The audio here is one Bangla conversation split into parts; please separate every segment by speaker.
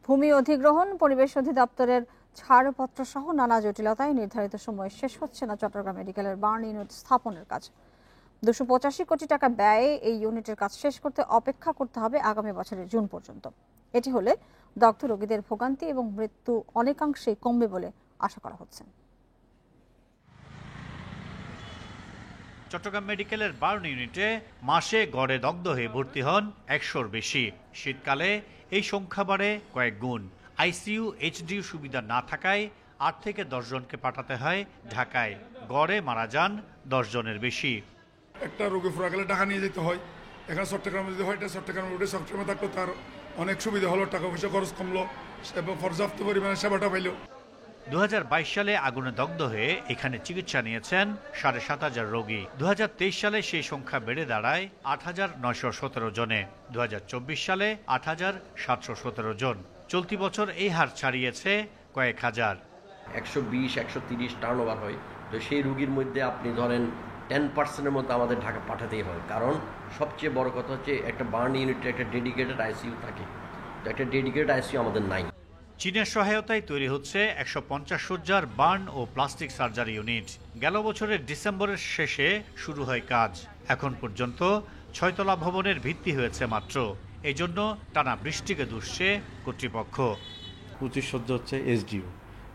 Speaker 1: ভূমি অধিগ্রহণ, পরিবেশ অধিদপ্তরের ছাড়পত্র সহ নানা জটিলতায় নির্ধারিত সময়ে শেষ হচ্ছে না চট্টগ্রাম মেডিকেলের বার্ন ইউনিট স্থাপনের কাজ। 285 কোটি টাকা ব্যয়ে এই ইউনিটের কাজ শেষ করতে অপেক্ষা করতে হবে আগামী বছরের জুন পর্যন্ত। এটি হলে দগ্ধ রোগীদের ভোগান্তি এবং মৃত্যু অনেকাংশেই কমবে বলে আশা করা হচ্ছে।
Speaker 2: চট্টগ্রাম মেডিকেলের বার্ন ইউনিটে মাসে গড়ে দগ্ধ হয়ে ভর্তি হন 100-র বেশি। শীতকালে এই সংখ্যা বাড়ে কয়েক গুণ। আইসিইউ, এইচডিইউ সুবিধা না থাকায় 8 থেকে 10 জনকে পাঠাতে হয় ঢাকায়। গড়ে মারা যান 10 জনের বেশি।
Speaker 3: একটা রোগী ফুরা গেলে টাকা নিয়ে যেতে হয়, এখানে চট্টগ্রামে যদি হয় চট্টগ্রামে উঠে চট্টগ্রামে থাকলো, তার অনেক সুবিধা হলো, টাকা পয়সা খরচ কমলো এবং পর্যাপ্ত পরিমাণে সেবাটা পাইল।
Speaker 2: 2022 সালে আগুনে দগ্ধ হয়ে এখানে চিকিৎসা নিয়েছেন 7,500 রোগী। 2023 সালে সেই সংখ্যা বেড়ে দাঁড়ায় 8,917 জনে। 2024 সালে 8,717 জন। চলতি বছর এই হার ছাড়িয়েছে কয়েক হাজার।
Speaker 4: 120-130 টার্নওভার হয়, তো সেই রোগীর মধ্যে আপনি ধরেন 10%-এর মধ্যে আমাদের ঢাকা পাঠাতেই হয়। কারণ সবচেয়ে বড় কথা হচ্ছে একটা বার্ন ইউনিটে একটা ডেডিকেটেড আইসিইউ থাকে, তো একটা ডেডিকেটেড আইসিইউ আমাদের নাই।
Speaker 2: চীনের সহায়তায় তৈরি হচ্ছে 150 সজ্জার বার্ন ও প্লাস্টিক সার্জারি ইউনিট। গেল বছরের ডিসেম্বরের শেষে শুরু হয় কাজ। এখন পর্যন্ত 6তলা ভবনের ভিত্তি হয়েছে মাত্র। এই জন্য টানা বৃষ্টিকে দুষছে কর্তৃপক্ষ।
Speaker 5: 25 সজ্জা হচ্ছে এসডিও।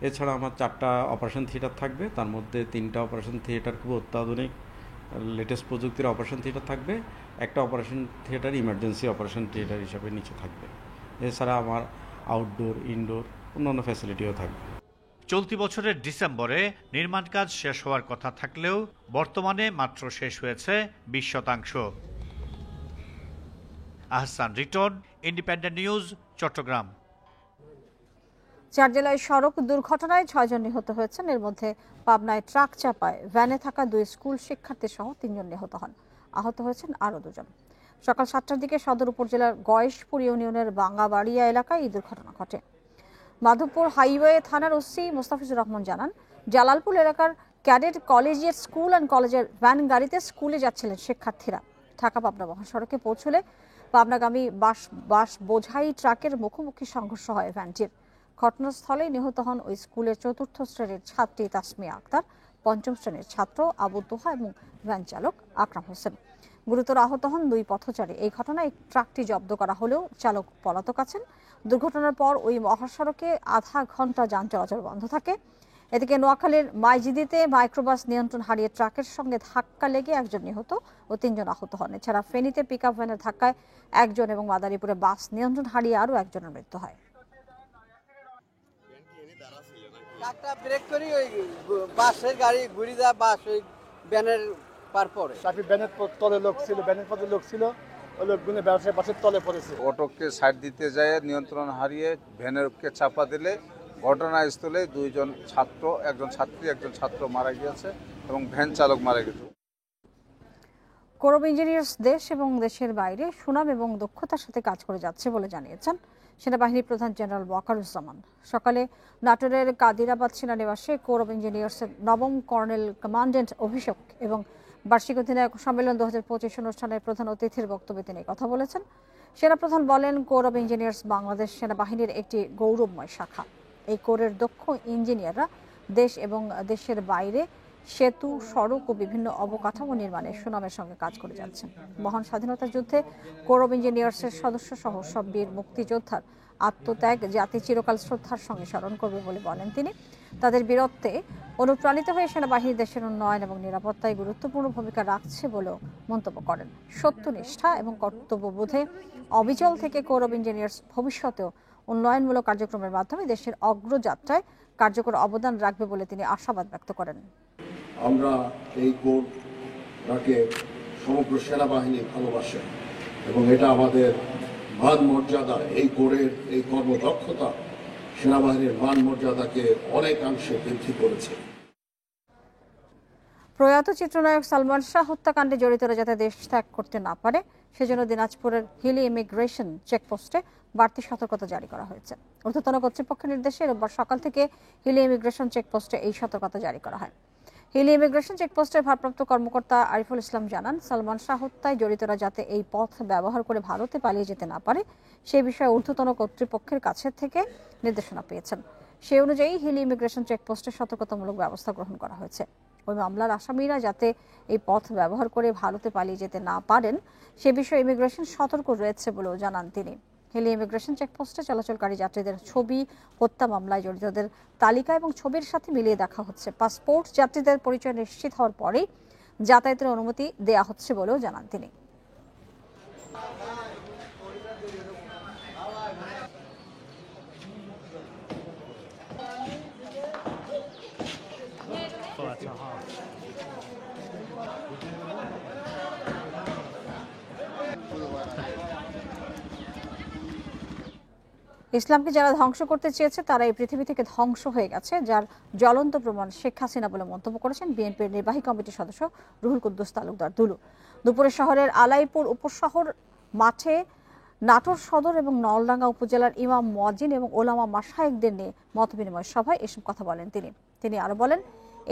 Speaker 5: এছাড়া আমার 4টা অপারেশন থিয়েটার থাকবে, তার মধ্যে 3টা অপারেশন থিয়েটার খুব অত্যাধুনিক লেটেস্ট প্রযুক্তির অপারেশন থিয়েটার থাকবে, একটা operation theatre emergency operation theatre হিসাবে নিচে থাকবে। এছাড়া আমার আউটডোর, ইনডোর অন্যান্য ফ্যাসিলিটিও থাকবে।
Speaker 2: চলতি বছরের ডিসেম্বরে নির্মাণ কাজ শেষ হওয়ার কথা থাকলেও বর্তমানে মাত্র শেষ হয়েছে 20%। Ahsan Riton, independent news, Chattogram.
Speaker 1: 4 জেলায় সড়ক দুর্ঘটনায় 6 জন নিহত হয়েছেন। এর মধ্যে পাবনায় ট্রাক চাপায় ভ্যানে থাকা 2 স্কুল শিক্ষার্থী সহ 3 জন নিহত হন। আহত হয়েছেন আরও 2 জন। সকাল 7টার দিকে সদর উপজেলার গয়েশপুর ইউনিয়নের বাঙ্গাবাড়িয়া এলাকায় এই দুর্ঘটনা ঘটে। মাধবপুর হাইওয়ে থানার ওসি মোস্তাফিজুর রহমান জানান, জালালপুর এলাকার ক্যাডেট কলেজিয়েট স্কুল অ্যান্ড কলেজের ভ্যান গাড়িতে স্কুলে যাচ্ছিলেন শিক্ষার্থীরা। ঢাকা পাবনা মহাসড়কে পৌঁছলে পাবনাগামী বাস বোঝাই ট্রাকের মুখোমুখি সংঘর্ষ হয় ভ্যানটির। ঘটনাস্থলে নিহত হন ওই স্কুলের 4র্থ শ্রেণীর ছাত্রী তাসমিয়া আক্তার, 5ম শ্রেণীর ছাত্র আবু তোহা এবং ভ্যান চালক আকরাম হোসেন। গুরুতর আহত হন 2 পথচারী। এই ঘটনায় ট্রাকটি জব্দ করা হলেও চালক পলাতক আছেন। দুর্ঘটনার পর ওই মহাসড়কে আধা ঘন্টা যান চলাচল বন্ধ থাকে। এদিকে নোয়াখালীর মাইজিদিতে মাইক্রোবাস নিয়ন্ত্রণ হারিয়ে ট্রাকের সঙ্গে ধাক্কা লেগে 1 জন নিহত ও 3 জন আহত হন। এছাড়া ফেনীতে পিকআপ ভ্যানের ধাক্কায় 1 জন এবং মাদারীপুরে বাস নিয়ন্ত্রণ হারিয়ে আরও 1 জনের মৃত্যু হয়।
Speaker 6: ট্রাকটা ব্রেক করি ওই বাসের গাড়ি ঘুরে যায়, বাস ওই ব্যানের পার পরে।
Speaker 7: ট্রাফিক ব্যানের তলে লোক ছিল, ব্যানের পথে লোক ছিল, ওই লোকগুলো বাসের তলে পড়েছে।
Speaker 8: অটোকে সাইড দিতে যায় নিয়ন্ত্রণ হারিয়ে ভ্যানেরকে চাপা দিলে ঘটনাস্থলে 2 জন ছাত্র, 1 জন ছাত্রী, 1 জন ছাত্র মারা গিয়েছে এবং ভ্যান চালক মারা গেছে।
Speaker 1: কোরব ইঞ্জিনিয়ার্স দেশ এবং দেশের বাইরে সুনাম এবং দক্ষতার সাথে কাজ করে যাচ্ছে বলে জানিয়েছেন সেনাবাহিনী প্রধান জেনারেল ওয়াকারুজ্জামান। সকালে নাটোরের কাদিরাবাদ সেনানিবাসে কোরব ইঞ্জিনিয়ার্সের 9ম কর্নেল কমান্ড্যান্ট অভিষেক এবং বার্ষিক অধিনায়ক সম্মেলন 2025 অনুষ্ঠানের প্রধান অতিথির বক্তব্যে তিনি কথা বলেছেন। সেনাপ্রধান বলেন, কোরব ইঞ্জিনিয়ার্স বাংলাদেশ সেনাবাহিনীর একটি গৌরবময় শাখা। এই কোরের দক্ষ ইঞ্জিনিয়াররা দেশ এবং দেশের বাইরে সেতু, সড়ক ও বিভিন্ন অবকাঠামো নির্মাণে সুনামের সঙ্গে কাজ করে যাচ্ছেন। মহান স্বাধীনতা যুদ্ধে কোরব ইঞ্জিনিয়ার্সের সদস্য সহ সব বীর মুক্তিযোদ্ধার আত্মত্যাগ জাতি চিরকাল শ্রদ্ধার সঙ্গে স্মরণ করবে বলে বলেন তিনি। তাদের বীরত্বে অনুপ্রাণিত হয়ে সেনাবাহিনী দেশের উন্নয়ন এবং নিরাপত্তায় গুরুত্বপূর্ণ ভূমিকা রাখছে বলেও মন্তব্য করেন। সত্যনিষ্ঠা এবং কর্তব্যবোধে অবিচল থেকে কোরব ইঞ্জিনিয়ার্স ভবিষ্যতেও উন্নয়নমূলক কার্যক্রমের মাধ্যমে দেশের অগ্রযাত্রায় কার্যকর অবদান রাখবে বলে তিনি আশাবাদ ব্যক্ত করেন।
Speaker 9: আমরা এই কোরটাকে সমগ্র সেনাবাহিনী ভালোবাসে এবং এটা আমাদের মান মর্যাদা, এই কোরের এই কর্মদক্ষতা সেনাবাহিনীর মান মর্যাদাকে অনেকাংশে বৃদ্ধি করেছে।
Speaker 1: প্রয়াত চিত্রনায়ক সালমান শাহ হত্যাকাণ্ডে জড়িতরা যাতে দেশ ত্যাগ করতে না পারে সেজন্য দিনাজপুরের হিলি ইমিগ্রেশন চেকপোস্টে বাড়তি সতর্কতা জারি করা হয়েছে। ঊর্ধ্বতন কর্তৃপক্ষের নির্দেশে রোববার সকাল থেকে হিলি ইমিগ্রেশন চেকপোস্টে এই সতর্কতা জারি করা হয়। হিলি ইমিগ্রেশন চেকপোস্টের ভারপ্রাপ্ত কর্মকর্তা আরিফুল ইসলাম জানান, সালমান শাহ হত্যায় জড়িতরা যাতে এই পথ ব্যবহার করে ভারতে পালিয়ে যেতে না পারে সে বিষয়ে ঊর্ধ্বতন কর্তৃপক্ষের কাছে থেকে নির্দেশনা পেয়েছেন। সে অনুযায়ী হিলি ইমিগ্রেশন চেকপোস্টে সতর্কতামূলক ব্যবস্থা গ্রহণ করা হয়েছে। ওই মামলার আসামিরা যাতে এই পথ ব্যবহার করে ভারতে পালিয়ে যেতে না পারেন সে বিষয়ে ইমিগ্রেশন সতর্ক রয়েছে বলেও জানান তিনি। হিলি ইমিগ্রেশন চেকপোস্টে চলাচলকারী যাত্রীদের ছবি, হত্যা মামলায় জড়িতদের তালিকা এবং ছবির সাথে মিলিয়ে দেখা হচ্ছে। পাসপোর্ট যাত্রীদের পরিচয় নিশ্চিত হওয়ার পরেই যাতায়াতের অনুমতি দেয়া হচ্ছে বলেও জানান তিনি। ইসলামকে যারা ধ্বংস করতে চেয়েছে তারা এই পৃথিবী থেকে ধ্বংস হয়ে গেছে, যার জ্বলন্ত প্রমাণ শেখ হাসিনা বলে মন্তব্য করেছেন বিএনপির নির্বাহী কমিটির সদস্য রুহুল কুদ্দুস তালুকদার দুলু। দুপুরে শহরের আলাইপুর উপশহর মাঠে নাটোর সদর এবং নলডাঙ্গা উপজেলার ইমাম, মুয়াজ্জিন এবং ওলামা মাশায়েখদের নিয়ে মতবিনিময় সভায় এসব কথা বলেন তিনি আরো বলেন,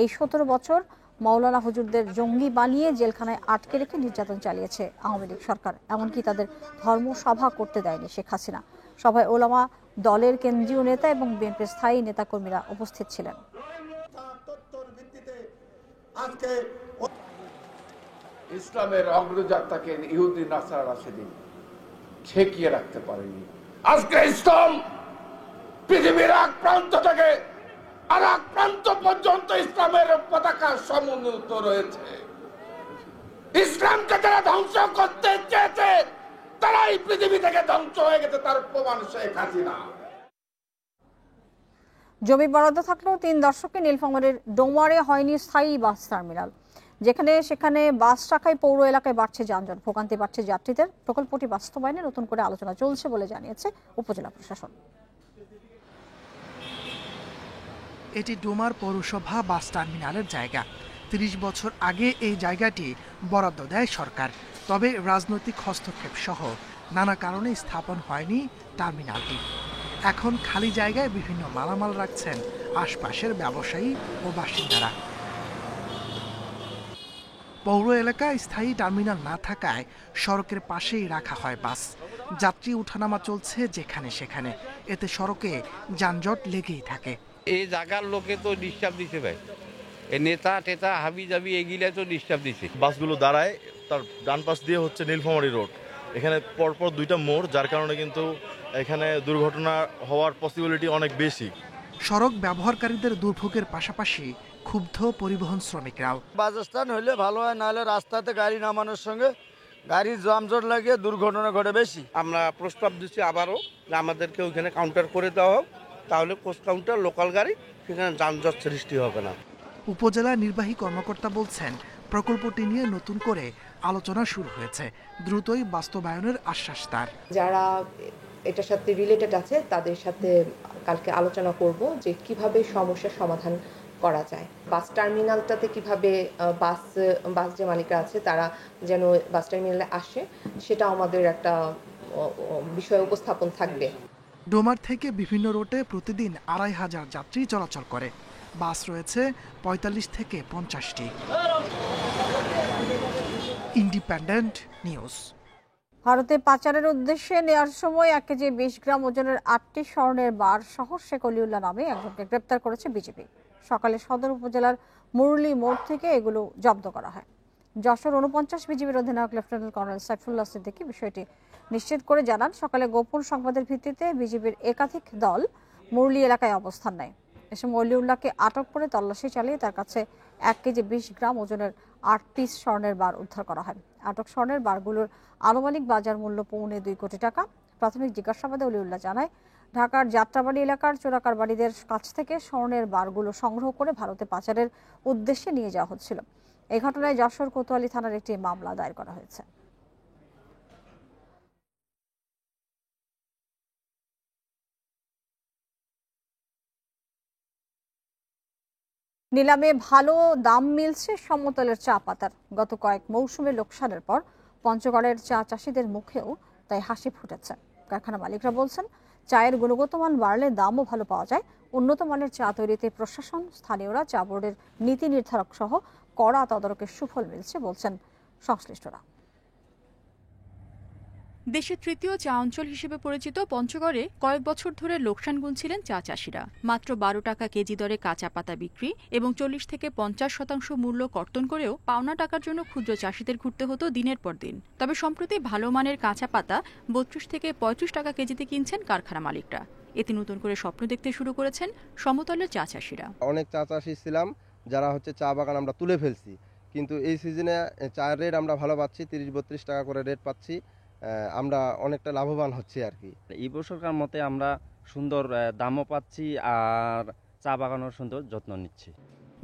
Speaker 1: এই 17 বছর মাওলানা হুজুরদের জঙ্গি বানিয়ে জেলখানায় আটকে রেখে নির্যাতন চালিয়েছে আওয়ামী লীগ সরকার। এমনকি তাদের ধর্মসভা করতে দেয়নি শেখ হাসিনা। সভায় ওলামা দলের কেন্দ্রীয় নেতা এবং বিএনপির স্থায়ী নেতাকর্মীরা উপস্থিত ছিলেন।
Speaker 10: ইসলামের অগ্রযাত্রাকে ইহুদি নাসারা সেদিন ঠেকিয়ে রাখতে পারেনি। আজকে ইসলাম পৃথিবীর এক প্রান্ত থেকে আর এক প্রান্ত পর্যন্ত ইসলামের পতাকা সমুন্নত রয়েছে। ইসলামকে যারা ধ্বংস করতে চেয়েছে তারাই পৃথিবী থেকে ধ্বংস হয়ে গেছে, তার প্রমাণ শেখ হাসিনা।
Speaker 1: জমি বরাদ্দ থাকলেও 3 দশকে নীলফামারীর ডোমারে হয়নি স্থায়ী বাস টার্মিনাল। সেখানে বাস রাখায় পৌর এলাকায় বাড়ছে যানজট, ভোগান্তি বাড়ছে যাত্রীদের। প্রকল্পটি বাস্তবায়নে নতুন করে আলোচনা চলছে বলে জানিয়েছে উপজেলা প্রশাসন।
Speaker 11: এটি ডোমার পৌরসভা বাস টার্মিনালের জায়গা। 30 বছর আগে এই জায়গাটি বরাদ্দ দেয় সরকার, তবে রাজনৈতিক হস্তক্ষেপ সহ নানা কারণে স্থাপন হয়নি টার্মিনালটি। এখন খালি জায়গায় বিভিন্ন মালামাল রাখছেন আশপাশের ব্যবসায়ী ও বাসিন্দারা। পৌর এলাকায় স্থায়ী টার্মিনাল না থাকায় সড়কের পাশেই রাখা হয় বাস। যাত্রী ওঠানামা চলছে যেখানে সেখানে, এতে সড়কে যানজট লেগেই থাকে।
Speaker 12: এই জায়গার লোকে তো ডিস্টার্ব দিতে ভাই, এই নেতা টেতা হাবি জাবি এগুলা তো ডিস্টার্ব দিচ্ছে।
Speaker 13: বাসগুলো দাঁড়ায়, তার ডান পাশ দিয়ে হচ্ছে নীলফামারী রোড, এখানে পরপর 2টা মোড়, যার কারণে কিন্তু এখানে দুর্ঘটনা হওয়ার পসিবিলিটি অনেক বেশি।
Speaker 11: সড়ক ব্যবহারকারীদের দুর্ভোগের পাশাপাশি ক্ষুব্ধ পরিবহন শ্রমিকরাও।
Speaker 14: বাস স্ট্যান্ড হলে ভালো হয়, নাহলে রাস্তাতে গাড়ি নামানোর সঙ্গে গাড়ির যানজট লাগিয়ে দুর্ঘটনা ঘটে বেশি।
Speaker 12: আমরা প্রস্তাব দিচ্ছি আবারও যে আমাদেরকে ওইখানে কাউন্টার করে দেওয়া হোক, তাহলে পোস্ট কাউন্টার লোকাল গাড়ি, সেখানে যানজট সৃষ্টি হবে না।
Speaker 11: উপজেলা নির্বাহী কর্মকর্তা বলছেন, প্রকল্পটি নিয়ে নতুন করে আলোচনা শুরু হয়েছে, দ্রুতই বাস্তবায়নের আশ্বাস তার।
Speaker 15: যারা এটার সাথে রিলেটেড আছে তাদের সাথে কালকে আলোচনা করব যে কিভাবে সমস্যার সমাধান করা যায়। বাস টার্মিনালটাতে কিভাবে বাস যে মালিকরা আছে তারা যেন বাস টার্মিনালে আসে, সেটা আমাদের একটা বিষয় উপস্থাপন থাকবে।
Speaker 11: ডোমার থেকে বিভিন্ন রুটে প্রতিদিন 2500 যাত্রী চলাচল করে। বাস রয়েছে 45 থেকে 50টি। Independent news.
Speaker 1: ভারতে পাচারের উদ্দেশ্যে নেওয়ার সময় 1 কেজি 20 গ্রাম ওজনের 8টি স্বর্ণের বার সহ শেখ অলিউল্লাহ নামে একজনকে গ্রেপ্তার করেছে বিজিবি। সকালে সদর উপজেলার মুরলী মোড় থেকে এগুলো জব্দ করা হয়। যশোর 49 বিজিবির অধিনায়ক লেফটেন্যান্ট কর্নেল সাইফুল্লাহ সিদ্দিকী বিষয়টি নিশ্চিত করে জানান, সকালে গোপন সংবাদের ভিত্তিতে বিজিবির একাধিক দল মুরলী এলাকায় অবস্থান নেয়। এ সময় অলিউল্লাহকে আটক করে তল্লাশি চালিয়ে তার কাছে 1 কেজি 20 গ্রাম ওজনের 8 পিস স্বর্ণের বার উদ্ধার করা হয়। আটক স্বর্ণের বারগুলোর আনুমানিক বাজার মূল্য 2.25 কোটি টাকা। প্রাথমিক জিজ্ঞাসাবাদে অলিউল্লাহ জানায়, ঢাকার যাত্রাবাড়ি এলাকার চোরাকারবারিদের কাছ থেকে স্বর্ণের বারগুলো সংগ্রহ করে ভারতে পাচারের উদ্দেশ্যে নিয়ে যাওয়া হচ্ছিল। এই ঘটনায় যশোর কোতোয়ালি থানার একটি মামলা দায়ের করা হয়েছে। নিলামে ভালো দাম মিলছে সমতলের চা পাতার। গত কয়েক মৌসুমের লোকসানের পর পঞ্চগড়ের চা চাষিদের মুখেও তাই হাসি ফুটেছে। কারখানা মালিকরা বলছেন, চায়ের গুণগত মান বাড়লে দামও ভালো পাওয়া যায়। উন্নত মানের চা তৈরিতে প্রশাসন, স্থানীয়রা, চা বোর্ডের নীতি নির্ধারক সহ কড়া তদারকের সুফল মিলছে বলছেন সংশ্লিষ্টরা।
Speaker 16: দেশের তৃতীয় চা অঞ্চল হিসেবে পরিচিত পঞ্চগড়ে কয়েক বছর ধরে লোকসান গুনছিলেন চা চাষিরা। মাত্র 12 টাকা কেজি দরে কাঁচা পাতা বিক্রি এবং 40 থেকে 50% মূল্য কর্তন করেও পাওনা টাকার জন্য ক্ষুদ্র চাষিদের ঘুরতে হতো দিনের পর দিন। তবে সম্প্রতি ভালো মানের কাঁচা পাতা 32 থেকে 35 টাকা কেজিতে কিনছেন কারখানা মালিকরা। এতে নতুন করে স্বপ্ন দেখতে শুরু করেছেন সমতলের চা চাষিরা।
Speaker 17: অনেক চা চাষি ছিলাম যারা চা বাগান আমরা তুলে ফেলছি, কিন্তু এই সিজনে চায়ের রেট আমরা ভালো পাচ্ছি, 30-32 টাকা করে রেট পাচ্ছি। আমরা অনেকটা লাভবান হচ্ছি আর কি।
Speaker 18: এই বছরকার মতে আমরা সুন্দর দামও পাচ্ছি আর চা বাগানের সুন্দর যত্ন নিচ্ছি।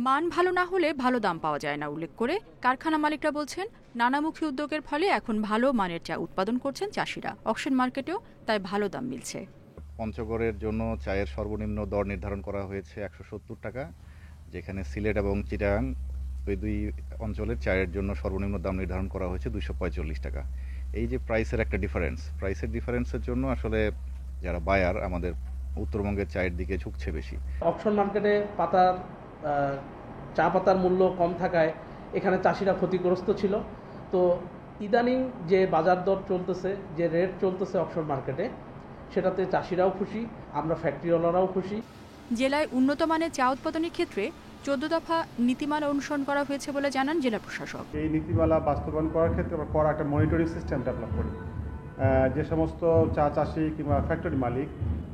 Speaker 16: মান ভালো না হলে ভালো দাম পাওয়া যায় না উল্লেখ করে কারখানা মালিকরা বলছেন, নানামুখী উদ্যোগের ফলে এখন ভালো মানের চা উৎপাদন করছেন চাষিরা। অকশন মার্কেটেও তাই ভালো দাম মিলছে।
Speaker 19: পঞ্চগড়ের জন্য চায়ের সর্বনিম্ন দর নির্ধারণ করা হয়েছে 170 টাকা, যেখানে সিলেট এবং চিটাগাং ওই দুই অঞ্চলের চায়ের জন্য সর্বনিম্ন দাম নির্ধারণ করা হয়েছে 245 টাকা। এই যে প্রাইসের একটা প্রাইসের ডিফারেন্সের জন্য আসলে যারা বায়ার আমাদের উত্তরবঙ্গের চায়ের দিকে ঝুঁকছে বেশি।
Speaker 20: অকশন মার্কেটে চা পাতার মূল্য কম থাকায় এখানে চাষিরা ক্ষতিগ্রস্ত ছিল। তো ইদানিং যে বাজার দর চলতেছে, যে রেট চলতেছে অকশন মার্কেটে, সেটাতে চাষিরাও খুশি, আমরা ফ্যাক্টরিওয়ালারাও খুশি।
Speaker 16: জেলায় উন্নত মানের চা উৎপাদনের ক্ষেত্রে 14 দফা নীতিমালা অনুসরণ করা হয়েছে বলে জানান জেলা প্রশাসক।
Speaker 21: এই নীতিমালা বাস্তবায়ন করার ক্ষেত্রে আমরা করা একটা মনিটরিং সিস্টেম ডেভেলপ করি। যে সমস্ত চা চাষি কিংবা ফ্যাক্টরি মালিক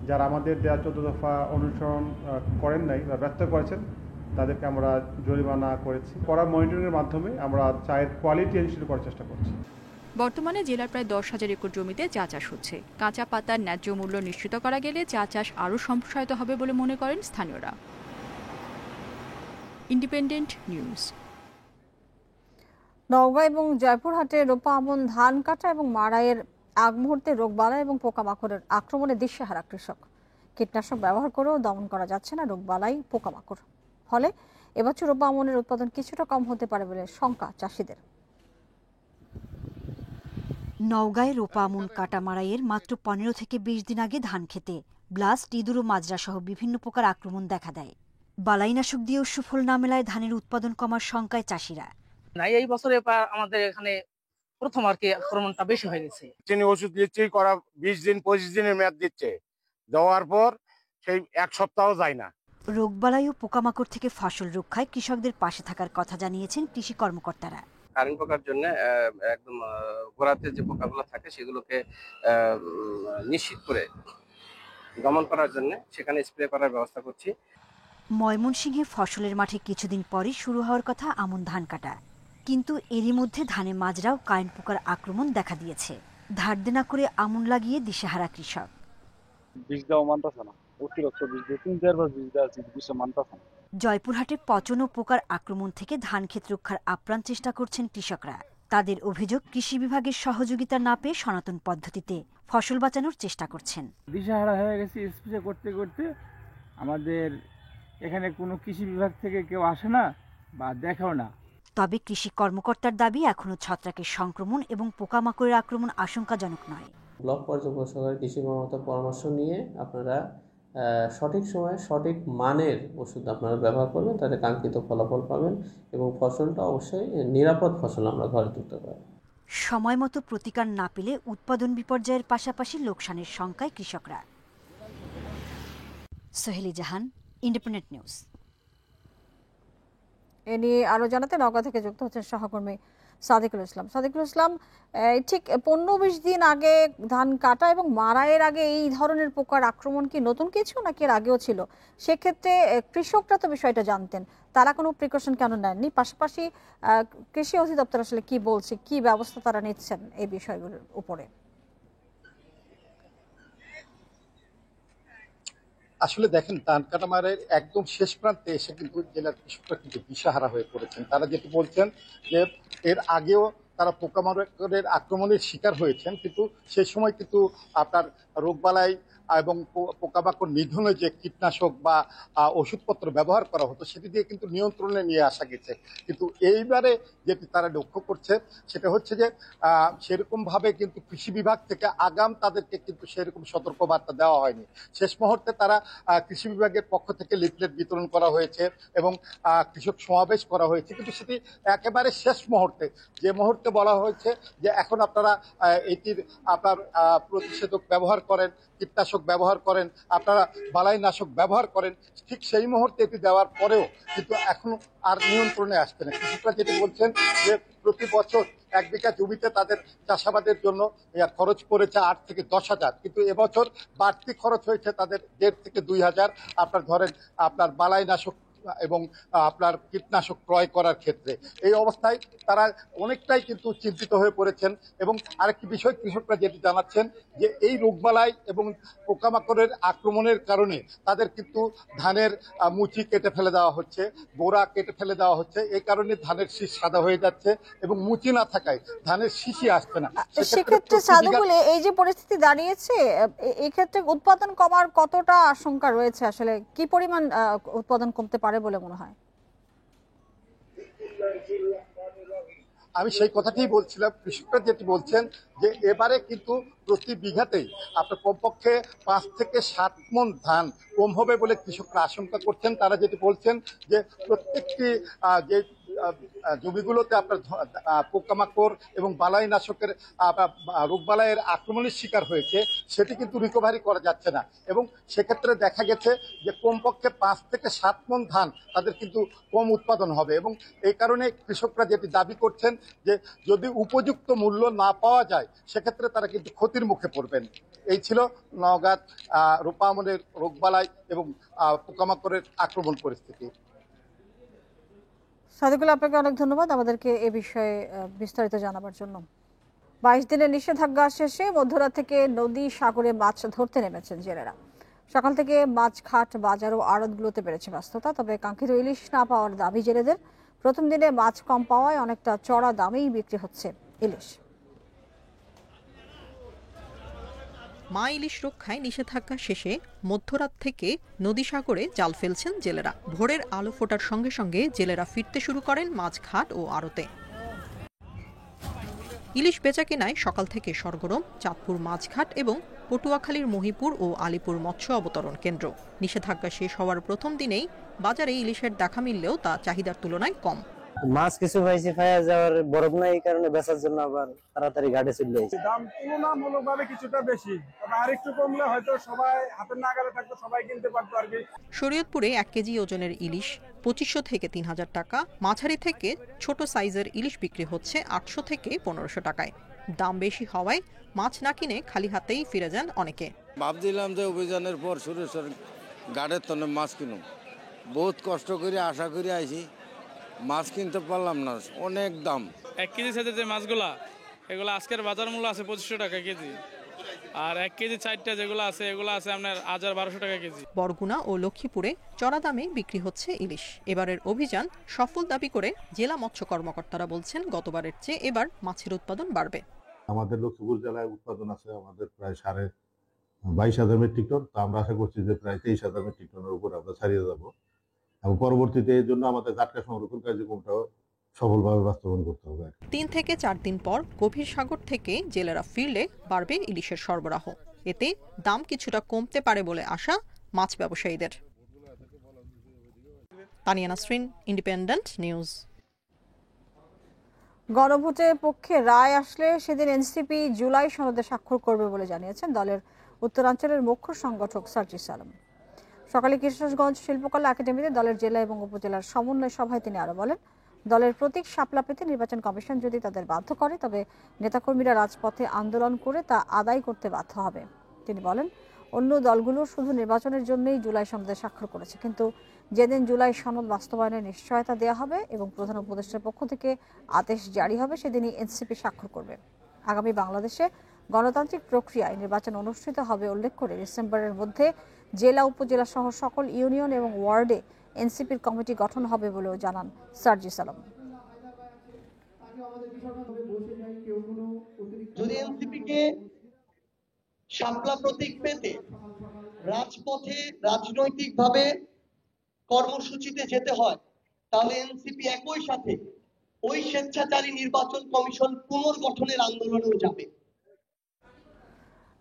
Speaker 21: যারা আমাদের দেওয়া 14 দফা অনুসরণ করেন নাই বা ব্যর্থ করেছেন, তাদেরকে আমরা জরিমানা করেছি। করা মনিটরিংয়ের মাধ্যমে আমরা চায়ের কোয়ালিটি এনশিওর করার চেষ্টা করছি।
Speaker 16: বর্তমানে জেলার প্রায় 10,000 একর জমিতে চা চাষ হচ্ছে। কাঁচা পাতার ন্যায্য মূল্য নিশ্চিত করা গেলে চা চাষ আরও সম্প্রসারিত হবে বলে মনে করেন স্থানীয়রা। Independent news.
Speaker 1: নওগাঁ এবং জয়পুরহাটে রোপা আমন ধান কাটা এবং মাড়াইয়ের আগ মুহূর্তে রোগবালা এবং পোকামাকড়ের আক্রমণে দিশেহারা কৃষক। কীটনাশক ব্যবহার করেও দমন করা যাচ্ছে না রোগবালাই, পোকামাকড়। ফলে এবছর রোপা আমনের উৎপাদন কিছুটা কম হতে পারে বলে শঙ্কা চাষিদের।
Speaker 22: নওগাঁয় রোপা আমন কাটা মাড়াইয়ের মাত্র 15 থেকে 20 দিন আগে ধান খেতে ব্লাস্ট, ইঁদুর ও মাজরা সহ বিভিন্ন প্রকার আক্রমণ দেখা দেয়। বালাইনাশক দিয়েও সুফল না মেলায় ধানের উৎপাদন কমার শঙ্কায় চাষিরা।
Speaker 20: এই বছরে আমাদের এখানে প্রথম আর কি আক্রমণটা বেশি হয়ে গেছে।
Speaker 23: চিনি ওষুধ দিচ্ছি, করা 20 দিন 25 দিনের মেয়াদ দিচ্ছে, দেওয়ার পর সেই 1 সপ্তাহ যায় না।
Speaker 22: রোগবালাই ও পোকামাকড় থেকে ফসল রক্ষায় কৃষকদের পাশে থাকার কথা জানিয়েছেন কৃষি কর্মকর্তারা।
Speaker 24: কারেন্ট পোকার জন্য একদম গোড়াতে যে পোকাগুলো থাকে সেগুলোকে নিশ্চিত করে দমন করার জন্য সেখানে স্প্রে করার ব্যবস্থা করছি।
Speaker 22: ময়মনসিংহে ফসলের মাঠে কিছুদিন পরে শুরু হওয়ার কথা আমন ধান কাটা, কিন্তু এরই মধ্যে ধানে মাজরা ও কারেন্ট পোকার আক্রমণ দেখা দিয়েছে। ধার দেনা করে আমন লাগিয়ে দিশেহারা কৃষক।
Speaker 7: বীজ দেওয়া মানতেছে না, অতিরিক্ত বীজ দিয়ে 3-4 বীজ দেওয়া বীজ মানতেছে না।
Speaker 22: জয়পুরহাটে পচন ও পোকার আক্রমণ থেকে ধান ক্ষেত রক্ষার আপ্রাণ চেষ্টা করছেন কৃষকরা। তাদের অভিযোগ, কৃষি বিভাগের সহযোগিতা না পেয়ে সনাতন পদ্ধতিতে ফসল বাঁচানোর চেষ্টা করছেন।
Speaker 7: দিশেহারা হয়ে গেছি, স্প্রে করতে করতে আমাদের এখানে কোনো কৃষি বিভাগ থেকে কেউ আসে না বা দেখেও না।
Speaker 22: তবে কৃষি কর্মকর্তার দাবি, এখনো ছত্রাকের সংক্রমণ এবং পোকামাকড়ের আক্রমণ আশঙ্কাজনক নয়।
Speaker 25: ব্লক পর্যায়ে সরকারি কৃষি কর্মকর্তার পরামর্শ নিয়ে আপনারা সঠিক সময়ে সঠিক মানের ওষুধ আপনারা ব্যবহার করবেন, তাতে কাঙ্ক্ষিত ফলাফল পাবেন এবং ফসলটা অবশ্যই নিরাপদ ফসল আমরা ঘরে তুলতে পারব।
Speaker 22: সময় মতো প্রতিকার না পেলে উৎপাদন বিপর্যয়ের পাশাপাশি লোকসানের শঙ্কায় কৃষকরা। সোহেলি জাহান, ইন্ডিপেন্ডেন্ট নিউজ।
Speaker 1: এ নিয়ে আরো জানাতে নওগাঁ থেকে যুক্ত হচ্ছেন সহকর্মী সাদিকুল ইসলাম। সাদিকুল ইসলাম, ঠিক 15-20 দিন আগে ধান কাটা এবং মাড়াইয়ের আগে এই ধরনের পোকার আক্রমণ কি নতুন কিছু নাকি এর আগেও ছিল? সেক্ষেত্রে কৃষকরা তো বিষয়টা জানতেন, তারা কোনো প্রিকশন কেন নেননি? পাশাপাশি কৃষি অধিদপ্তর আসলে কি বলছে, কি ব্যবস্থা তারা নিচ্ছেন এই বিষয়গুলোর উপরে?
Speaker 26: আসলে দেখেন, ধান কাটা মাড়াইয়ের একদম শেষ প্রান্তে এসে কিন্তু জেলার কৃষকরা কিন্তু দিশাহারা হয়ে পড়েছেন। তারা যেটি বলছেন যে এর আগেও তারা পোকামাকড়ের আক্রমণের শিকার হয়েছেন, কিন্তু সেই সময় কিন্তু আপনার রোগবালাই এবং পোকামাকড় নিধনে যে কীটনাশক বা ওষুধপত্র ব্যবহার করা হতো সেটি দিয়ে কিন্তু নিয়ন্ত্রণে নিয়ে আসা গেছে। কিন্তু এইবারে যেটি তারা লক্ষ্য করছে সেটা হচ্ছে যে সেরকমভাবে কিন্তু কৃষি বিভাগ থেকে আগাম তাদেরকে কিন্তু সেরকম সতর্কবার্তা দেওয়া হয়নি। শেষ মুহূর্তে তারা কৃষি বিভাগের পক্ষ থেকে লিফলেট বিতরণ করা হয়েছে এবং কৃষক সমাবেশ করা হয়েছে, কিন্তু সেটি একেবারে শেষ মুহূর্তে, যে মুহূর্তে বলা হয়েছে যে এখন আপনারা এটির আপনার প্রতিষেধক ব্যবহার করেন, কীটনাশক ব্যবহার করেন, আপনারা বালাইনাশক ব্যবহার করেন, ঠিক সেই মুহূর্তে এটি দেওয়ার পরেও কিন্তু এখনো আর নিয়ন্ত্রণে আসছে না। কৃষকরা যেটি বলছেন যে প্রতি বছর 1 বিঘা জমিতে তাদের চাষাবাদের জন্য খরচ পড়েছে 8 থেকে 10,000, কিন্তু এবছর বাড়তি খরচ হয়েছে তাদের 1,500 থেকে 2,000 আপনার ধরেন আপনার বালাইনাশক এবং আপনার কীটনাশক ক্রয় করার ক্ষেত্রে। এই অবস্থায় তারা অনেকটাই কিন্তু চিন্তিত হয়ে পড়েছেন। এবং আরেকটি বিষয় কৃষকরা যেটি জানাচ্ছেন যে এই রোগবালাই এবং পোকামাকড়ের আক্রমণের কারণে তাদের কিন্তু ধানের মুচি কেটে ফেলে দেওয়া হচ্ছে, গোড়া কেটে ফেলে দেওয়া হচ্ছে। এই কারণে ধানের শীষ সাদা হয়ে যাচ্ছে এবং মুচি না থাকায় ধানের শীষই আসছে না।
Speaker 1: সেক্ষেত্রে সাদুগুলো এই যে পরিস্থিতি দাঁড়িয়েছে, এই ক্ষেত্রে উৎপাদন কমার কতটা আশঙ্কা রয়েছে? আসলে কি পরিমাণ উৎপাদন কমতে পারে বলে মনে হয়?
Speaker 26: আমি সেই কথাটাই বলছিলাম। কৃষকরা যেটি বলছেন যে এবারে কিন্তু প্রতি বিঘাতেই আপনার কমপক্ষে 5 থেকে 7 মণ ধান কম হবে বলে কৃষকরা আশঙ্কা করছেন। তারা যেটি বলছেন যে প্রত্যেকটি যে জমিগুলোতে আপনার পোকামাকড় এবং বালাইনাশকের রোগবালাইয়ের আক্রমণের শিকার হয়েছে সেটি কিন্তু রিকভারি করা যাচ্ছে না, এবং সেক্ষেত্রে দেখা গেছে যে কমপক্ষে 5 থেকে 7 মণ ধান তাদের কিন্তু কম উৎপাদন হবে। এবং এই কারণে কৃষকরা যেটি দাবি করছেন যে যদি উপযুক্ত মূল্য না পাওয়া যায় সেক্ষেত্রে তারা কিন্তু ক্ষতির মুখে পড়বেন। এই ছিল নওগাঁ রোপা আমনের রোগবালাই এবং পোকামাকড়ের আক্রমণ পরিস্থিতি।
Speaker 1: সাদিকুল, আপনাকে অনেক ধন্যবাদ আমাদেরকে এ বিষয়ে বিস্তারিত জানাবার জন্য। 22 দিনের নিষেধাজ্ঞা শেষে মধ্যরাত থেকে নদী সাগরে মাছ ধরতে নেমেছেন জেলেরা। সকাল থেকে মাছ ঘাট, বাজার ও আড়তগুলোতে বেড়েছে ব্যস্ততা। তবে কাঙ্ক্ষিত ইলিশ না পাওয়ার দাবি জেলেদের। প্রথম দিনে মাছ কম পাওয়ায় অনেকটা চড়া দামেই বিক্রি হচ্ছে ইলিশ।
Speaker 2: মা ইলিশ রক্ষায় নিষেধাজ্ঞা শেষে মধ্যরাত থেকে নদী সাগরে জাল ফেলছেন জেলেরা। ভোরের আলো ফোটার সঙ্গে সঙ্গে জেলেরা ফিরতে শুরু করেন মাছঘাট ও আড়তে। ইলিশ বেচাকেনায় সকাল থেকে সরগরম চাঁদপুর মাছঘাট এবং পটুয়াখালীর মহিপুর ও আলিপুর মৎস্য অবতরণ কেন্দ্র। নিষেধাজ্ঞা শেষ হওয়ার প্রথম দিনেই বাজারে ইলিশের দেখা মিললেও তা চাহিদার তুলনায় কম।
Speaker 3: মাছ কিছু পাইছি, ফায়া যাওয়ার বরফ নাই, এই কারণে বেচার জন্য আবার তাড়াতাড়ি ঘাটে চলে আসি। দাম তুলনামূলকভাবে কিছুটা বেশি, তবে আরেকটু কমলে হয়তো সবাই হাতের নাগালে থাকতো, সবাই কিনতে পারতো আর কি।
Speaker 2: শরীয়তপুরে 1 কেজি ওজনের ইলিশ 2500 থেকে 3000 টাকা, মাঝারি থেকে ছোট সাইজের ইলিশ বিক্রি হচ্ছে 800 থেকে 1500 টাকায়। দাম বেশি হওয়ায় মাছ না কিনে খালি হাতেই ফিরে যান অনেকে।
Speaker 4: ভাবছিলাম যে অভিযানের পর সুরেশ্বর ঘাটের তনে মাছ কিনুম, বহুত কষ্ট করে আশা করে আইছি, মাছ কিনতে পারলাম না, অনেক দাম।
Speaker 5: 1 কেজি সাইজের যে মাছগুলা এগুলো আজকের বাজার মূল্য আছে 2500 টাকা কেজি, আর 1 কেজি 4টা যেগুলো আছে এগুলো আছে আপনার 1200 টাকা কেজি।
Speaker 2: বরগুনা ও লক্ষ্মীপুরে চড়া দামে বিক্রি হচ্ছে ইলিশ। এবারের অভিযান সফল দাবি করে জেলা মৎস্য কর্মকর্তারা বলছেন গতবারের চেয়ে এবার মাছের উৎপাদন বাড়বে।
Speaker 6: আমাদের লক্ষ্মীপুর জেলায় উৎপাদন আছে আমাদের প্রায় 22,500 মেট্রিক টন। তো আমরা আশা করছি যে প্রায় 23,000 মেট্রিক টনের উপর আমরা ছাড়িয়ে যাব, এবং পরবর্তীতে এর জন্য আমাদের জাটকা সংরক্ষণ কার্যক্রমটাও সফলভাবে বাস্তবায়ন করতে হবে।
Speaker 2: 3 থেকে 4 দিন পর গভীর সাগর থেকে জেলেরা ফিরলে বাড়বে ইলিশের সরবরাহ। এতে দাম কিছুটা কমতে পারে বলে আশা মাছ ব্যবসায়ীদের। Tania Nasrin, independent news.
Speaker 1: গণভোটের পক্ষে রায় আসলে সেদিন এনসিপি জুলাই সনদে স্বাক্ষর করবে বলে জানিয়েছেন দলের উত্তরাঞ্চলের মুখ্য সংগঠক সার্জিস আলম। সকালে কিশোরগঞ্জ শিল্পকলা একাডেমিতে দলের জেলা এবং উপজেলার সমন্বয় সভায় তিনি আরো বলেন, দলের প্রতীক শাপলা পেতে নির্বাচন কমিশন যদি তাদের বাধ্য করে তবে নেতাকর্মীরা রাজপথে আন্দোলন করে তা আদায় করতে বাধ্য হবে। তিনি বলেন, অন্য দলগুলো শুধু নির্বাচনের জন্যই জুলাই সনদে স্বাক্ষর করেছে, কিন্তু যেদিন জুলাই সনদ বাস্তবায়নের নিশ্চয়তা দেওয়া হবে এবং প্রধান উপদেষ্টার পক্ষ থেকে আদেশ জারি হবে সেদিনই এনসিপি স্বাক্ষর করবে। আগামী বাংলাদেশে গণতান্ত্রিক প্রক্রিয়ায় নির্বাচন অনুষ্ঠিত হবে উল্লেখ করে ডিসেম্বরের মধ্যে জেলা উপজেলা সহ সকল ইউনিয়ন এবং ওয়ার্ডে এনসিপির কমিটি গঠন হবে বলেও জানান সার্জিস আলম।
Speaker 8: যদি এনসিপিকে শাপলা প্রতীক পেতে রাজপথে রাজনৈতিকভাবে কর্মসূচিতে যেতে হয়, তাহলে এনসিপি একই সাথে ওই স্বেচ্ছাচারী নির্বাচন কমিশন পুনর্গঠনের আন্দোলনেও যাবে।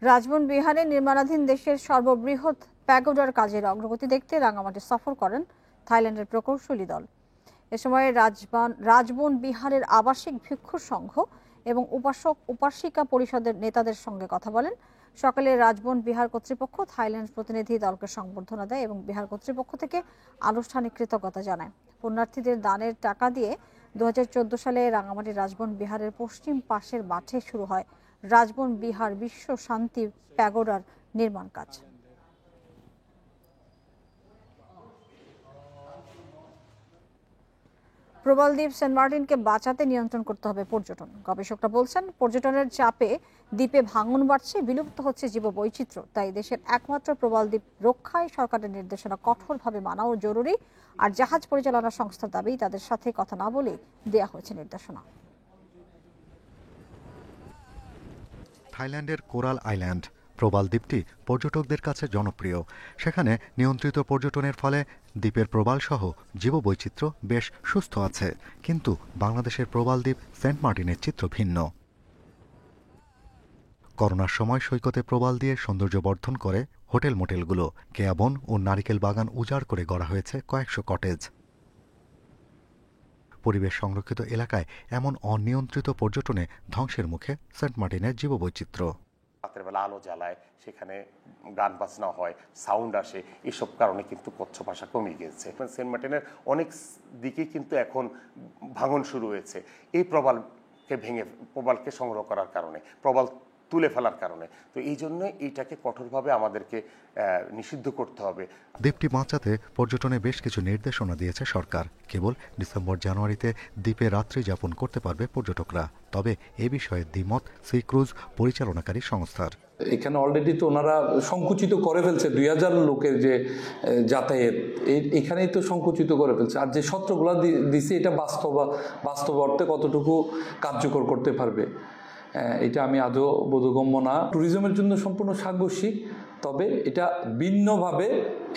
Speaker 1: রাজবন বিহারে নির্মাণাধীন দেশের সর্ববৃহৎ প্যাগোডার কাজের অগ্রগতি দেখতে রাঙামাটি সফর করেন থাইল্যান্ডের প্রকৌশলী দল। এ সময় রাজবন বিহারের আবাসিক ভিক্ষু সংঘ এবং উপাসক উপাসিকা পরিষদের নেতাদের সঙ্গে কথা বলেন। সকালে রাজবন বিহার কর্তৃপক্ষ থাইল্যান্ড প্রতিনিধি দলকে সংবর্ধনা দেয় এবং বিহার কর্তৃপক্ষ থেকে আনুষ্ঠানিক কৃতজ্ঞতা জানায়। পুণ্যার্থীদের দানের টাকা দিয়ে 2014 সালে রাঙামাটি রাজবন বিহারের পশ্চিম পাশের মাঠে শুরু হয় রাজবন বিহার বিশ্ব শান্তি প্যাগোডার নির্মাণ কাজ। প্রবাল দ্বীপ সেন্ট মার্টিনকে বাঁচাতে নিয়ন্ত্রণ করতে হবে পর্যটন। গবেষকরা বলছেন, পর্যটনের চাপে দ্বীপে ভাঙন বাড়ছে, বিলুপ্ত হচ্ছে জীববৈচিত্র্য। তাই দেশের একমাত্র প্রবাল দ্বীপ রক্ষায় সরকারের নির্দেশনা কঠোরভাবে মানাও জরুরি। আর জাহাজ পরিচালনা সংস্থার দাবি, তাদের সাথে কথা না বলে দেয়া হয়েছে নির্দেশনা।
Speaker 9: থাইল্যান্ডের কোরাল আইল্যান্ড প্রবাল দ্বীপটি পর্যটকদের কাছে জনপ্রিয়। সেখানে নিয়ন্ত্রিত পর্যটনের ফলে দ্বীপের প্রবাল সহ জীববৈচিত্র্য বেশ সুস্থ আছে। কিন্তু বাংলাদেশের প্রবাল দ্বীপ সেন্ট মার্টিনের চিত্র ভিন্ন। করোনার সময় সৈকতে প্রবাল দিয়ে সৌন্দর্য বর্ধন করে হোটেল মোটেলগুলো। কেয়াবন ও নারিকেল বাগান উজাড় করে গড়া হয়েছে কয়েকশো কটেজ। পরিবেশ সংরক্ষিত এলাকায় এমন অনিয়ন্ত্রিত পর্যটনে ধ্বংসের মুখে সেন্ট মার্টিনের জীববৈচিত্র্য।
Speaker 10: রাতের বেলা আলো জ্বালায়, সেখানে গান বাজনা হয়, সাউন্ড আসে, এসব কারণে কিন্তু কচ্ছ ভাষা কমে গিয়েছে। সেন্ট মার্টিনের অনেক দিকে কিন্তু এখন ভাঙন শুরু হয়েছে এই প্রবালকে ভেঙে, প্রবালকে সংগ্রহ করার কারণে, প্রবাল তুলে ফেলার কারণে। তো এই জন্য এইটাকে কঠোরভাবে আমাদেরকে নিষিদ্ধ করতে হবে।
Speaker 9: দ্বীপটি বাঁচাতে পর্যটনে বেশ কিছু নির্দেশনা দিয়েছে সরকার। কেবল ডিসেম্বর জানুয়ারিতে দ্বীপে রাত্রি যাপন করতে পারবে পর্যটকরা। তবে এ বিষয়ে দ্বিমত সি ক্রুজ পরিচালনাকারী সংস্থার।
Speaker 12: এখানে অলরেডি তো ওনারা সংকুচিত করে ফেলছে 2000 লোকের যে যাতায়াত, এখানেই তো সংকুচিত করে ফেলছে। আর যে সত্রগুলো দিছে এটা বাস্তব অর্থে কতটুকু কার্যকর করতে পারবে এটা আমি আদৌ বোধগম্য না। ট্যুরিজমের জন্য সম্পূর্ণ সাংঘর্ষিক, তবে এটা ভিন্নভাবে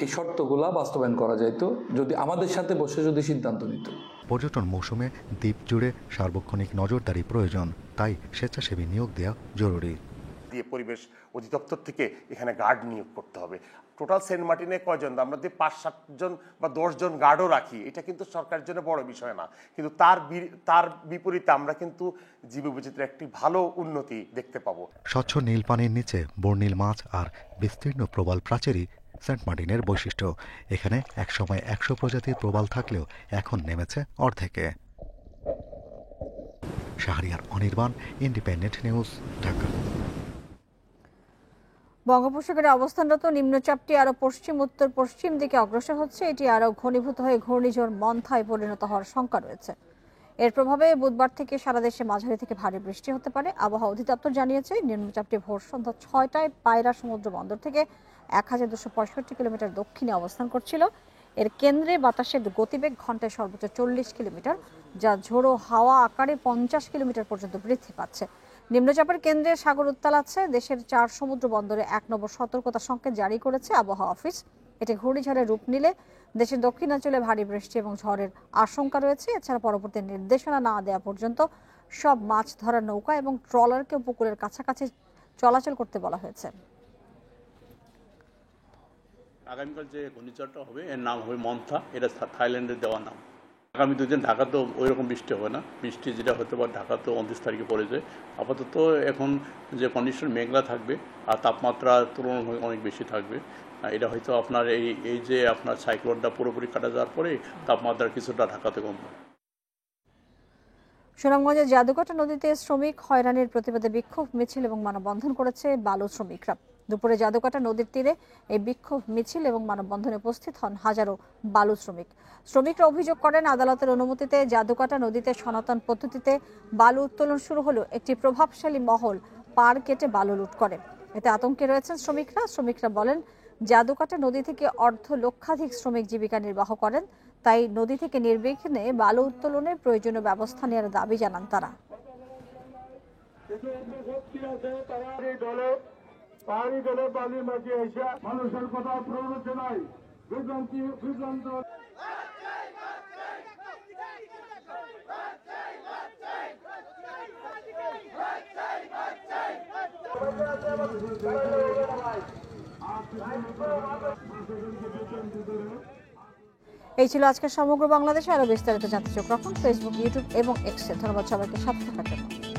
Speaker 12: এই শর্তগুলা বাস্তবায়ন করা যাইতো যদি আমাদের সাথে বসে যদি সিদ্ধান্ত নিত।
Speaker 9: পর্যটন মৌসুমে দ্বীপ জুড়ে সার্বক্ষণিক নজরদারি প্রয়োজন, তাই স্বেচ্ছাসেবী নিয়োগ দেওয়া জরুরি।
Speaker 10: দিয়ে পরিবেশ অধিদপ্তর থেকে এখানে গার্ড নিয়োগ করতে হবে। টোটাল সেন্ট মার্টিনে কয়জন, আমরা যদি 5-7 জন বা 10 জন গার্ডও রাখি, এটা কিন্তু সরকারের জন্য বড় বিষয় না। কিন্তু তার বিপরীতে আমরা কিন্তু জীববৈচিত্র্যের একটি ভালো উন্নতি দেখতে পাবো।
Speaker 9: স্বচ্ছ নীল পানির নিচে বর্ণিল মাছ আর বিস্তীর্ণ প্রবাল প্রাচীরই সেন্ট মার্টিনের বৈশিষ্ট্য। এখানে একসময় 100 প্রজাতির প্রবাল থাকলেও এখন নেমেছে অর্ধেকে। Shahriar Anirban, Independent News, Dhaka.
Speaker 1: বঙ্গোপসাগরে অবস্থানরত নিম্নচাপটি আরো পশ্চিম উত্তর পশ্চিম দিকে অগ্রসর হচ্ছে। এটি আরো ঘনীভূত হয়ে ঘূর্ণিঝড় মন্থায় পরিণত হওয়ার শঙ্কা রয়েছে। এর প্রভাবে বুধবার থেকে সারা দেশে মাঝারি থেকে ভারী বৃষ্টি হতে পারে। আবহাওয়া অধিদপ্তর জানিয়েছে, নিম্নচাপটি ভোর সন্ধ্যা 6টায় পায়রা সমুদ্র বন্দর থেকে 1265 কিলোমিটার দক্ষিণে অবস্থান করছিল। এর কেন্দ্রে বাতাসের গতিবেগ ঘন্টায় সর্বোচ্চ 40 কিলোমিটার, যা ঝোড়ো হাওয়া আকারে 50 কিলোমিটার পর্যন্ত বৃদ্ধি পাচ্ছে। নিম্নচাপের কেন্দ্রে সাগর উত্তাল আছে। দেশের 4 সমুদ্র বন্দরে 1 নম্বর সতর্কতা সংকেত জারি করেছে আবহাওয়া অফিস। এটি ঘূর্ণিঝড়ের রূপ নিলে দেশের দক্ষিণাঞ্চলে ভারী বৃষ্টি এবং ঝড়ের আশঙ্কা রয়েছে। এছাড়া পরবর্তী নির্দেশনা না দেওয়া পর্যন্ত সব মাছ ধরার নৌকা এবং ট্রলারকে উপকূলের কাছাকাছি চলাচল করতে বলা হয়েছে।
Speaker 13: আগামীকাল যে ঘূর্ণিঝড়টা হবে এর নাম হবে মন্থা, এটা থাইল্যান্ডের দেওয়া নাম। আগামী 2 দিন ঢাকা তো ওই রকম বৃষ্টি হবে না, বৃষ্টি যেটা হতে পারে ঢাকা তো 29 তারিখে পড়ে যায়। আপাতত এখন যে কন্ডিশন মেঘলা থাকবে আর তাপমাত্রা তুলনামূলক অনেক বেশি থাকবে। এটা হয়তো আপনার এই যে আপনার সাইক্লোনটা পুরোপুরি কাটা যাওয়ার পরে তাপমাত্রা কিছুটা ঢাকাতে কমবে।
Speaker 1: সুনামগঞ্জের জাদুকাটা নদীতে শ্রমিক হয়রানির প্রতিবাদে বিক্ষোভ মিছিল এবং মানববন্ধন করেছে বালু শ্রমিকরা। দুপুরে জাদুকাটা নদীর তীরে এই বিক্ষোভ মিছিল এবং মানববন্ধনে উপস্থিত হন হাজারো বালু শ্রমিক। শ্রমিকরা অভিযোগ করেন, আদালতের অনুমতিতে জাদুকাটা নদীতে সনাতন পদ্ধতিতে বালু উত্তোলন শুরু হলেও একটি প্রভাবশালী মহল পার কেটে বালু লুট করে। এতে আতঙ্কে রয়েছেন শ্রমিকরা বলেন, জাদুকাটা নদী থেকে লক্ষাধিক শ্রমিক জীবিকা নির্বাহ করেন। তাই নদী থেকে নির্বিঘ্নে বালু উত্তোলনের প্রয়োজনীয় ব্যবস্থা নেওয়ার দাবি জানান তারা।
Speaker 21: পাহাড়ি গেলে বালির মাঝে এসে মানুষের কথা প্ররোচনায় বিভ্রান্ত
Speaker 1: এই ছিল আজকের সমগ্র বাংলাদেশে। আরো বিস্তারিত জানতে চোখ রাখুন ফেসবুক, ইউটিউব এবং এক্সে। ধন্যবাদ সবাইকে সাথে থাকার জন্য।